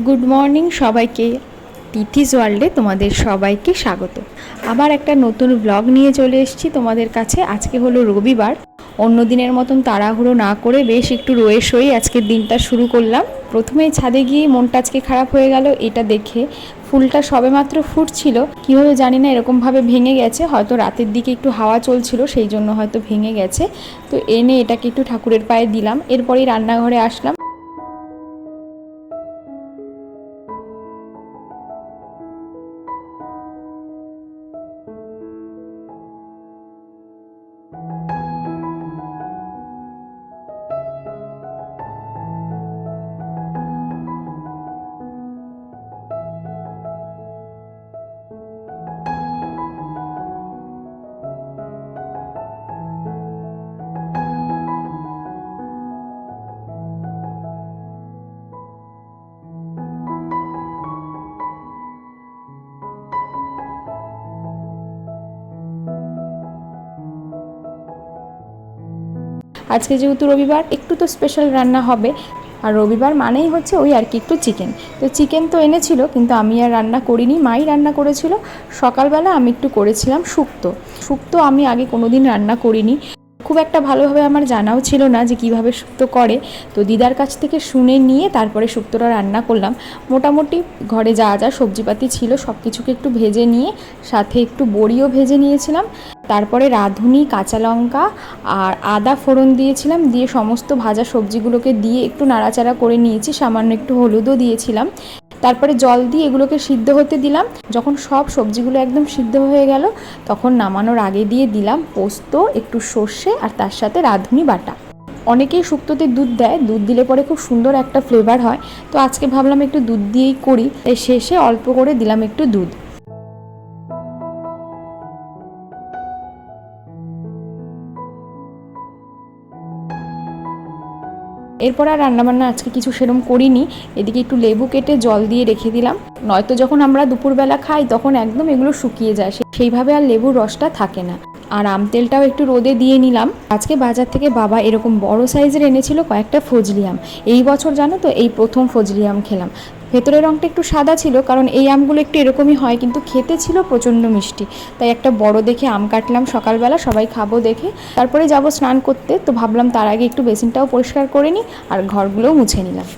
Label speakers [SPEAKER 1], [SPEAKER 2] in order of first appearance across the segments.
[SPEAKER 1] Good morning সবাইকে। তিথিস ওয়ার্ল্ডে তোমাদের সবাইকে স্বাগত। আবার একটা নতুন ব্লগ নিয়ে চলে এসেছি তোমাদের কাছে। আজকে হলো রবিবার। অন্য দিনের মতন তাড়াহুড়ো না করে বেশ একটু রয়ে সই আজকের দিনটা শুরু করলাম। প্রথমেই ছাদে গিয়ে মনটা আজকে খারাপ হয়ে গেল এটা দেখে। ফুলটা সবেমাত্র ফুটছিল, কীভাবে জানি না এরকমভাবে ভেঙে গেছে। হয়তো রাতের দিকে একটু হাওয়া চলছিল, সেই জন্য হয়তো ভেঙে গেছে। তো এনে এটাকে একটু ঠাকুরের পায়ে দিলাম। এরপরেই রান্নাঘরে আসলাম। আজকে যেহেতু রবিবার, একটু তো স্পেশাল রান্না হবে। আর রবিবার মানেই হচ্ছে ওই আর কি একটু চিকেন। তো চিকেন তো এনেছিল, কিন্তু আমি আর রান্না করিনি, মাই রান্না করেছিল। সকালবেলা আমি একটু করেছিলাম শুক্তো। শুক্তো আমি আগে কোনো দিন রান্না করিনি, খুব একটা ভালোভাবে আমার জানাও ছিল না যে কিভাবে শুক্তো করে। তো দিদার কাছ থেকে শুনে নিয়ে তারপরে শুক্তোটা রান্না করলাম। মোটামুটি ঘরে যা যা সবজিপাতি ছিল সব কিছুকে একটু ভেজে নিয়ে সাথে একটু বড়িও ভেজে নিয়েছিলাম। তারপরে রাঁধুনি, কাঁচা লঙ্কা আর আদা ফোড়ন দিয়েছিলাম, দিয়ে সমস্ত ভাজা সবজিগুলোকে দিয়ে একটু নাড়াচাড়া করে নিয়েছি। সামান্য একটু হলুদও দিয়েছিলাম। তারপরে জল দিয়ে এগুলোকে সিদ্ধ হতে দিলাম। যখন সব সবজিগুলো একদম সিদ্ধ হয়ে গেল, তখন নামানোর আগে দিয়ে দিলাম পোস্ত, একটু সর্ষে আর তার সাথে রাঁধুনি বাটা। অনেকেই শুক্তোতে দুধ দেয়, দুধ দিলে পরে খুব সুন্দর একটা ফ্লেভার হয়। তো আজকে ভাবলাম একটু দুধ দিয়েই করি, তাই শেষে অল্প করে দিলাম একটু দুধ। এরপর আর রান্নাবান্না আজকে কিছু সেরম করিনি। এদিকে একটু লেবু কেটে জল দিয়ে রেখে দিলাম। নয়তো যখন আমরা দুপুরবেলা খাই তখন একদম এগুলো শুকিয়ে যায়, সেইভাবে আর লেবুর রসটা থাকে না। আর আম তেলটাও একটু রোদে দিয়ে নিলাম। আজকে বাজার থেকে বাবা এরকম বড় সাইজের এনেছিল কয়েকটা ফজলি আম। এই বছর জানো তো এই প্রথম ফজলি আম খেলাম। ভেতরের রঙটা একটু সাদা ছিল, কারণ এই আমগুলো একটু এরকমই হয়, কিন্তু খেতে ছিল প্রচণ্ড মিষ্টি। তাই একটা বড় দেখে আম কাটলাম সকালবেলা, সবাই খাবো দেখে। তারপরে যাব স্নান করতে, তো ভাবলাম তার আগে একটু বেসিনটাও পরিষ্কার করে নিই আর ঘরগুলোও মুছে নিলাম।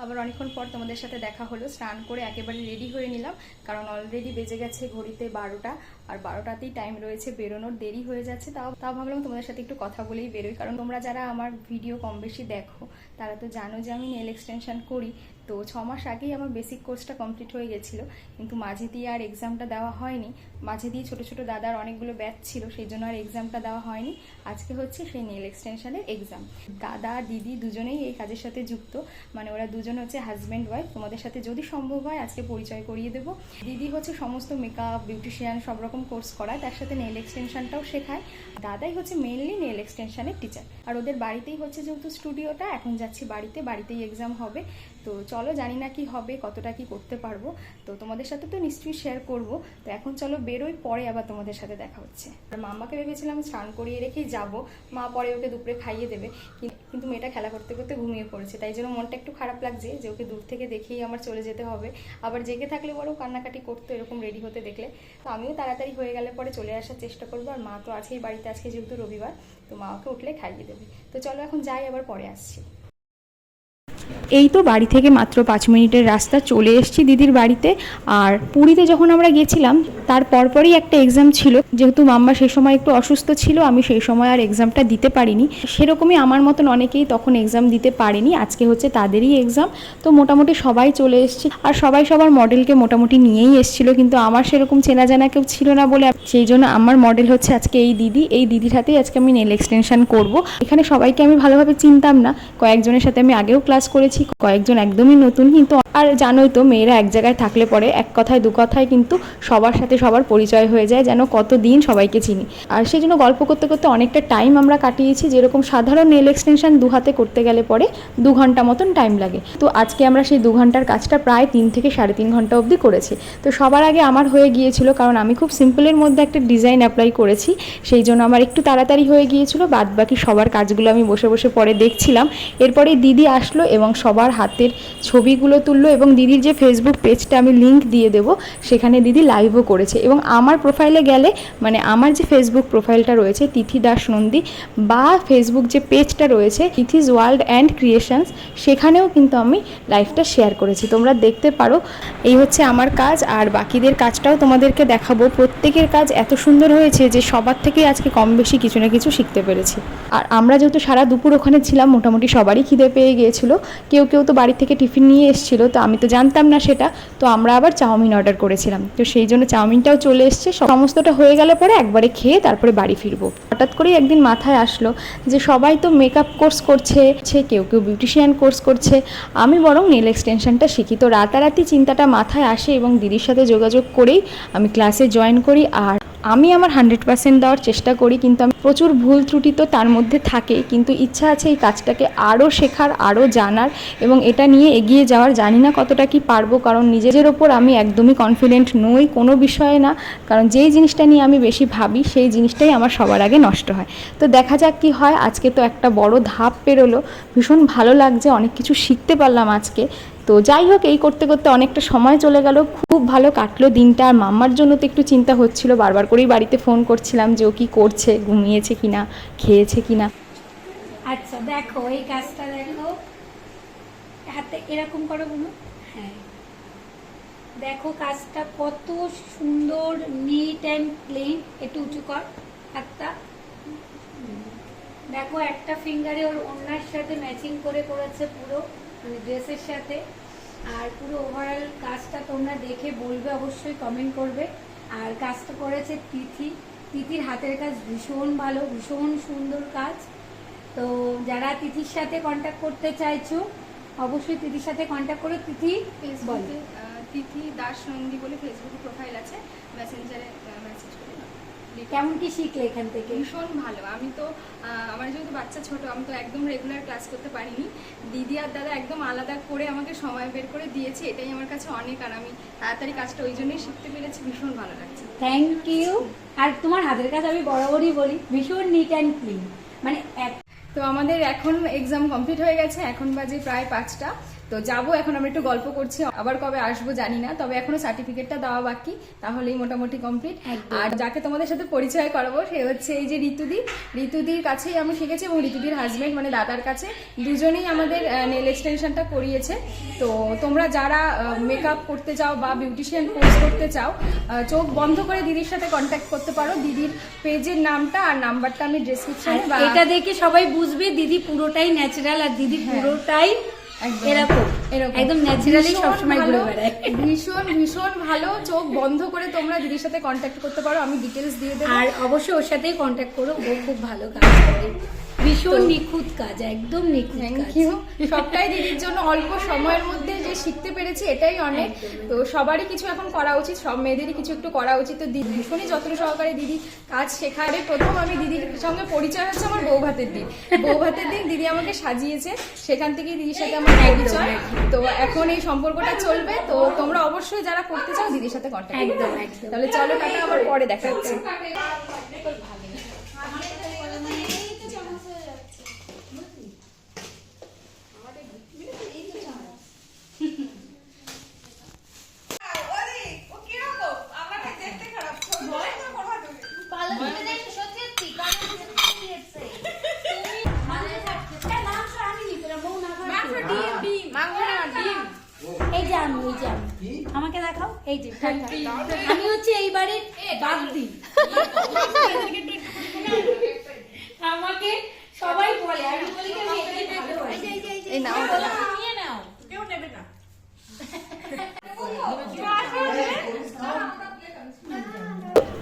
[SPEAKER 1] আবার অনেকক্ষণ পর তোমাদের সাথে দেখা হলো। স্নান করে একেবারে রেডি হয়ে নিলাম, কারণ অলরেডি বেজে গেছে ঘড়িতে 12টা। আর 12টাতেই টাইম রয়েছে, বেরোনোর দেরি হয়ে যাচ্ছে। তাও ভাবলাম তোমাদের সাথে একটু কথা বলেই বেরোই, কারণ তোমরা যারা আমার ভিডিও কম বেশি দেখো তারা তো জানো যে আমি নেল এক্সটেনশন করি। তো 6 মাস আগেই আমার বেসিক কোর্সটা কমপ্লিট হয়ে গেছিলো, কিন্তু মাঝে দিয়ে আর এক্সামটা দেওয়া হয়নি। মাঝে দিয়ে ছোটো ছোটো দাদার অনেকগুলো ব্যাচ ছিল, সেই জন্য আর এক্সামটা দেওয়া হয়নি। আজকে হচ্ছে সেই নেল এক্সটেনশনের এক্সাম। দাদা দিদি দুজনেই এই কাজের সাথে যুক্ত, মানে ওরা দুজন হচ্ছে হাজব্যান্ড ওয়াইফ। তোমাদের সাথে যদি সম্ভব হয় আজকে পরিচয় করিয়ে দেবো। দিদি হচ্ছে সমস্ত মেকআপ, বিউটিশিয়ান সব রকম কোর্স করায়, তার সাথে নেল এক্সটেনশনটাও শেখায়। দাদাই হচ্ছে মেনলি নেল এক্সটেনশনের টিচার। আর ওদের বাড়িতেই হচ্ছে যেহেতু স্টুডিওটা, এখন যাচ্ছি বাড়িতেই এক্সাম হবে। তো চলো, জানি না কি হবে, কতটা কি করতে পারবো, তো তোমাদের সাথে তো নিশ্চয়ই শেয়ার করব। তো এখন চলো বেরোই, পরে আবার তোমাদের সাথে দেখা হচ্ছে। আর মাম্মাকে ভেবেছিলাম স্নান করিয়ে রেখেই যাব, মা পরে ওকে দুপুরে খাইয়ে দেবে, কিন্তু মেয়েটা খেলা করতে করতে ঘুমিয়ে পড়েছে। তাই জন্য মনটা একটু খারাপ লাগছে যে ওকে দূর থেকে দেখেই আমার চলে যেতে হবে। আবার জেগে থাকলে বড় কান্নাকাটি করতো এরকম রেডি হতে দেখলে। তো আমিও তাড়াতাড়ি হয়ে গেলে পরে চলে আসার চেষ্টা করবো। আর মা তো আছেই বাড়িতে, আজকে যেহেতু রবিবার, তো মা ওকে উঠলে খাইয়ে দেবে। তো চলো এখন যাই, আবার পরে আসছি। এই তো বাড়ি থেকে মাত্র 5 মিনিটের রাস্তা, চলে এসেছি দিদির বাড়িতে। আর পুরীতে যখন আমরা গেছিলাম তার পরপরই একটা এক্সাম ছিল, যেহেতু মাম্মা সেই সময় একটু অসুস্থ ছিল, আমি সেই সময় আর এক্সামটা দিতে পারিনি। সেরকমই আমার মতন অনেকেই তখন এক্সাম দিতে পারেনি, আজকে হচ্ছে তাদেরই এক্সাম। তো মোটামুটি সবাই চলে এসেছে, আর সবাই সবার মডেলকে মোটামুটি নিয়েই এসেছিলো, কিন্তু আমার সেরকম চেনা জানা কেউ ছিল না বলে সেই জন্য আমার মডেল হচ্ছে আজকে এই দিদির হাতেই আজকে আমি নেল এক্সটেনশন করব। এখানে সবাইকে আমি ভালোভাবে চিনতাম না, কয়েকজনের সাথে আমি আগেও ক্লাস করেছি, কয়েকজন একদমই নতুন। কিন্তু আর জানোই তো, মেয়েরা এক জায়গায় থাকলে পরে এক কথায় দু কথায় কিন্তু সবার সাথে সবার পরিচয় হয়ে যায়, যেন কতদিন সবাইকে চিনি। আর সেই জন্য গল্প করতে করতে অনেকটা টাইম আমরা কাটিয়েছি। যেরকম সাধারণ নেল এক্সটেনশন 2 হাতে করতে গেলে পরে 2 ঘন্টা মতন টাইম লাগে, তো আজকে আমরা সেই 2 ঘন্টার কাজটা প্রায় 3 থেকে 3.5 ঘন্টা অবধি করেছি। তো সবার আগে আমার হয়ে গিয়েছিল, কারণ আমি খুব সিম্পলের মধ্যে একটা ডিজাইন অ্যাপ্লাই করেছি, সেই জন্য আমার একটু তাড়াতাড়ি হয়ে গিয়েছিল। বাদ বাকি সবার কাজগুলো আমি বসে বসে পরে দেখছিলাম। এরপরে দিদি আসলো এবং সবার হাতের ছবিগুলো তুললো, এবং দিদির যে ফেসবুক পেজটা আমি লিংক দিয়ে দেবো, সেখানে দিদি লাইভও করেছে। এবং আমার প্রোফাইলে গেলে, মানে আমার যে ফেসবুক প্রোফাইলটা রয়েছে তিথি দাস নন্দী, বা ফেসবুক যে পেজটা রয়েছে তিথিস ওয়ার্ল্ড অ্যান্ড ক্রিয়েশনস, সেখানেও কিন্তু আমি লাইভটা শেয়ার করেছি, তোমরা দেখতে পারো। এই হচ্ছে আমার কাজ, আর বাকিদের কাজটাও তোমাদেরকে দেখাবো। প্রত্যেকের কাজ এত সুন্দর হয়েছে যে সবার থেকেই আজকে কম বেশি কিছু না কিছু শিখতে পেরেছি। আর আমরা যেহেতু সারা দুপুর ওখানে ছিলাম, মোটামুটি সবারই খিদে পেয়ে গিয়েছিল, কেউ কেউ তো বাড়ি থেকে টিফিন নিয়ে এসেছিলো, তো আমি তো জানতাম না সেটা, তো আমরা আবার চাউমিন অর্ডার করেছিলাম, তো সেই জন্য চাউমিনটাও চলে এসছে। সমস্তটা হয়ে গেলে পরে একবারে খেয়ে তারপরে বাড়ি ফিরবো। হঠাৎ করেই একদিন মাথায় আসলো যে সবাই তো মেকআপ কোর্স করছে, কেউ কেউ বিউটিশিয়ান কোর্স করছে, আমি বরং নেল এক্সটেনশনটা শিখি। তো রাতারাতি চিন্তাটা মাথায় আসে এবং দিদির সাথে যোগাযোগ করেই আমি ক্লাসে জয়েন করি। আর আমি আমার 100% দেওয়ার চেষ্টা করি, কিন্তু আমি প্রচুর ভুল ত্রুটি তো তার মধ্যে থাকে, কিন্তু ইচ্ছা আছে এই কাজটাকে আরও শেখার, আরও জানার এবং এটা নিয়ে এগিয়ে যাওয়ার। জানি না কতটা কি পারবো, কারণ নিজের ওপর আমি একদমই কনফিডেন্ট নই কোনো বিষয়ে না, কারণ যেই জিনিসটা নিয়ে আমি বেশি ভাবি সেই জিনিসটাই আমার সবার আগে নষ্ট হয়। তো দেখা যাক কি হয়। আজকে তো একটা বড় ধাপ পেরোলো, ভীষণ ভালো লাগছে, অনেক কিছু শিখতে পারলাম আজকে। তো যাই হোক, এই করতে করতে অনেকটা সময় চলে গেল, খুব ভালো কাটলো দিনটা। আর মাম্মার জন্য তো একটু চিন্তা হচ্ছিল, বারবার করেই বাড়িতে ফোন করছিলাম যে ও কী করছে, ঘুমিয়েছে কিনা, খেয়েছে কিনা।
[SPEAKER 2] আচ্ছা দেখো, এই কাজটা দেখো, হাতে এরকম করো বলো। হ্যাঁ দেখো কাজটা কত সুন্দর, নিট অ্যান্ড ক্লিন। একটু উঁচু কর হাতটা। দেখো একটা ফিঙ্গারে ওর ওড়নার সাথে ম্যাচিং করে করেছে পুরো, মানে ড্রেসের সাথে। আর পুরো ওভারঅল কাজটা তোমরা দেখে বলবে, অবশ্যই কমেন্ট করবে। আর কাজটা করেছে তিথির হাতের কাজ ভীষণ ভালো, ভীষণ সুন্দর কাজ। তো যারা তিথির সাথে কন্ট্যাক্ট করতে চাইছো অবশ্যই তিথির সাথে কন্ট্যাক্ট করো। তিথি
[SPEAKER 1] ফেসবুকে তিথি দাস নন্দী বলে ফেসবুকে প্রোফাইল আছে, মেসেঞ্জারে মেসেজ করে।
[SPEAKER 2] কেমন কি শিখলে এখান থেকে?
[SPEAKER 1] ভীষণ ভালো। আমি তো আমার যেহেতু বাচ্চা ছোট, আমি তো একদম রেগুলার ক্লাস করতে পারিনি, দিদি আর দাদা একদম আলাদা করে আমাকে সময় বের করে দিয়েছে, এটাই আমার কাছে অনেক। আর আমি তাড়াতাড়ি কাজটা ওই জন্যই শিখতে পেরেছি, ভীষণ ভালো লাগছে।
[SPEAKER 2] Thank you. আর তোমার হাতের কাজ আমি বরাবরই বলি ভীষণ নিট অ্যান্ড ক্লিন, মানে
[SPEAKER 1] তো আমাদের এখন এক্সাম কমপ্লিট হয়ে গেছে, এখন বাজে প্রায় 5টা। তো যাবো এখন, আমরা একটু গল্প করছি, আবার কবে আসবো জানি না, তবে এখনো সার্টিফিকেটটা দেওয়া বাকি, তাহলেই মোটামুটি কমপ্লিট। আর যাকে তোমাদের সাথে পরিচয় করাবো সে হচ্ছে এই যে ঋতুদির কাছেই আমি শিখেছি, এবং ঋতুদির হাজবেন্ড মানে দাদার কাছে, দুজনেই আমাদের নেল এক্সটেনশনটা করিয়েছে। তো তোমরা যারা মেকআপ করতে চাও বা বিউটিশিয়ান কোর্স করতে চাও, চোখ বন্ধ করে দিদির সাথে কন্ট্যাক্ট করতে পারো। দিদির পেজের নামটা আর নাম্বারটা আমি ডেসক্রিপশনে,
[SPEAKER 2] এটা দেখে সবাই বুঝবে দিদি পুরোটাই ন্যাচারাল, আর দিদি পুরোটাই এরকম একদম ন্যাচারালি সবসময় ঘুরে বেড়ায়।
[SPEAKER 1] ভীষণ ভালো। চোখ বন্ধ করে তোমরা দিদির সাথে কন্ট্যাক্ট করতে পারো, আমি ডিটেলস দিয়ে দেবো।
[SPEAKER 2] আর অবশ্যই ওর সাথেই কন্ট্যাক্ট করো, ও খুব ভালো কাজ করে, ভীষণ নিখুঁত কাজ, একদম নিখুঁত।
[SPEAKER 1] Thank you. সবটাই দিদির জন্য, অল্প সময়ের মধ্যে যে শিখতে পেরেছি এটাই অনেক। তো সবারই কিছু এখন করা উচিত, সব মেয়েদেরই কিছু একটু করা উচিত। তো দিদি ভীষণই যত্ন সহকারে দিদি কাজ শেখারে। প্রথম আমি দিদির সঙ্গে পরিচয় হচ্ছে আমার বউ ভাতের দিন দিদি আমাকে সাজিয়েছে, সেখান থেকেই দিদির সাথে আমার পরিচয়। তো এখন এই সম্পর্কটা চলবে। তো তোমরা অবশ্যই যারা করতে চাও দিদির সাথে কন্ট্যাক্ট করো। তাহলে চলো টাটা, আবার পরে দেখা হচ্ছে।
[SPEAKER 2] এই যে আমি হচ্ছে এইবারে বাগদি। আমাকে সবাই বলে, আমি বলি কি আমি এটাই ভালোবাসি।
[SPEAKER 1] এই নাও
[SPEAKER 2] নিয়ে নাও,
[SPEAKER 3] কেউ নেবে না।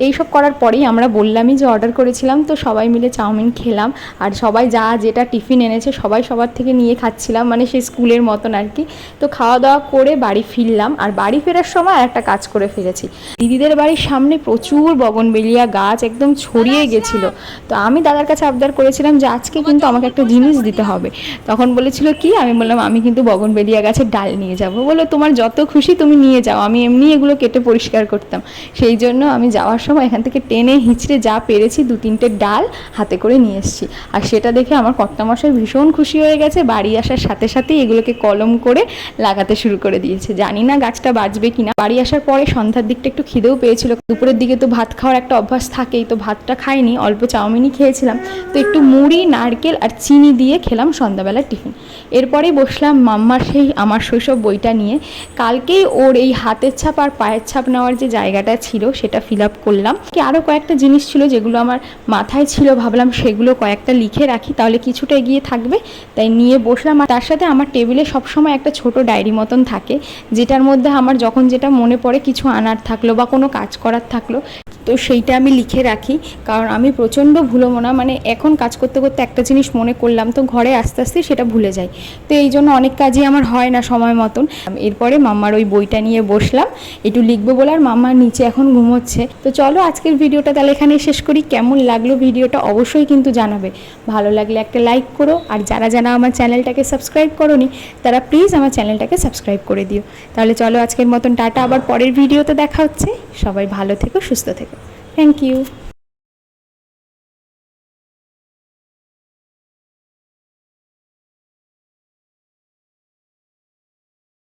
[SPEAKER 1] এইসব করার পরেই আমরা বললামই যে অর্ডার করেছিলাম, তো সবাই মিলে চাউমিন খেলাম। আর সবাই যা যেটা টিফিন এনেছে সবাই সবার থেকে নিয়ে খাচ্ছিলাম, মানে সেই স্কুলের মতন আর কি। তো খাওয়া দাওয়া করে বাড়ি ফিরলাম, আর বাড়ি ফেরার সময় একটা কাজ করে ফিরেছি। দিদিদের বাড়ির সামনে প্রচুর বগনবেলিয়া গাছ একদম ছড়িয়ে গেছিলো। তো আমি দাদার কাছে আবদার করেছিলাম যে আজকে কিন্তু আমাকে একটা জিনিস দিতে হবে। তখন বলেছিল কি, আমি বললাম আমি কিন্তু বগনবেলিয়া গাছের ডাল নিয়ে যাবো। বললো তোমার যত খুশি তুমি নিয়ে যাও, আমি এমনি এগুলো কেটে পরিষ্কার করতাম। সেই জন্য আমি যাওয়ার সময় এখান থেকে টেনে হিঁচড়ে যা পেরেছি 2-3টে ডাল হাতে করে নিয়ে এসেছি। আর সেটা দেখে আমার কর্তামশাই ভীষণ খুশি হয়ে গেছে, বাড়ি আসার সাথে সাথেই এগুলোকে কলম করে লাগাতে শুরু করে দিয়েছে। জানি না গাছটা বাঁচবে কিনা। বাড়ি আসার পরে সন্ধ্যার দিকটা একটু খিদেও পেয়েছিল, দুপুরের দিকে তো ভাত খাওয়ার একটা অভ্যাস থাকেই, তো ভাতটা খাইনি, অল্প চাউমিনই খেয়েছিলাম। তো একটু মুড়ি, নারকেল আর চিনি দিয়ে খেলাম সন্ধ্যাবেলার টিফিন। এরপরেই বসলাম মাম্মার সেই আমার শৈশব বইটা নিয়ে। কালকেই ওর এই হাতের ছাপ আর পায়ের ছাপ নেওয়ার যে জায়গাটা ছিল সেটা ফিল আপ করলাম। কি আরও কয়েকটা জিনিস ছিল যেগুলো আমার মাথায় ছিল, ভাবলাম সেগুলো কয়েকটা লিখে রাখি, তাহলে কিছুটা এগিয়ে থাকবে। তাই নিয়ে বসলাম। আর তার সাথে আমার টেবিলে সবসময় একটা ছোট ডায়েরি মতন থাকে, যেটার মধ্যে আমার যখন যেটা মনে পড়ে, কিছু আনার থাকলো বা কোনো কাজ করার থাকলো, তো সেইটা আমি লিখে রাখি। কারণ আমি প্রচণ্ড ভুলোমনা, মানে এখন কাজ করতে করতে একটা জিনিস মনে করলাম তো ঘরে আস্তে আস্তে সেটা ভুলে যাই। তো এই জন্য অনেক কাজই আমার হয় না সময় মতন। এরপরে মাম্মার ওই বইটা নিয়ে বসলাম একটু লিখবো বলে, আর মাম্মার নিচে এখন ঘুমোচ্ছে। তো চলো আজকের ভিডিওটা তাহলে এখানেই শেষ করি। কেমন লাগলো ভিডিওটা অবশ্যই কিন্তু জানাবে। ভালো লাগলে একটা লাইক করো, আর যারা যারা আমার চ্যানেলটাকে সাবস্ক্রাইব করোনি তারা প্লিজ আমার চ্যানেলটাকে সাবস্ক্রাইব করে দিও। তাহলে চলো আজকের মতন টাটা, আবার পরের ভিডিওতে দেখা হচ্ছে। সবাই ভালো থেকো, সুস্থ থেকো। Thank you.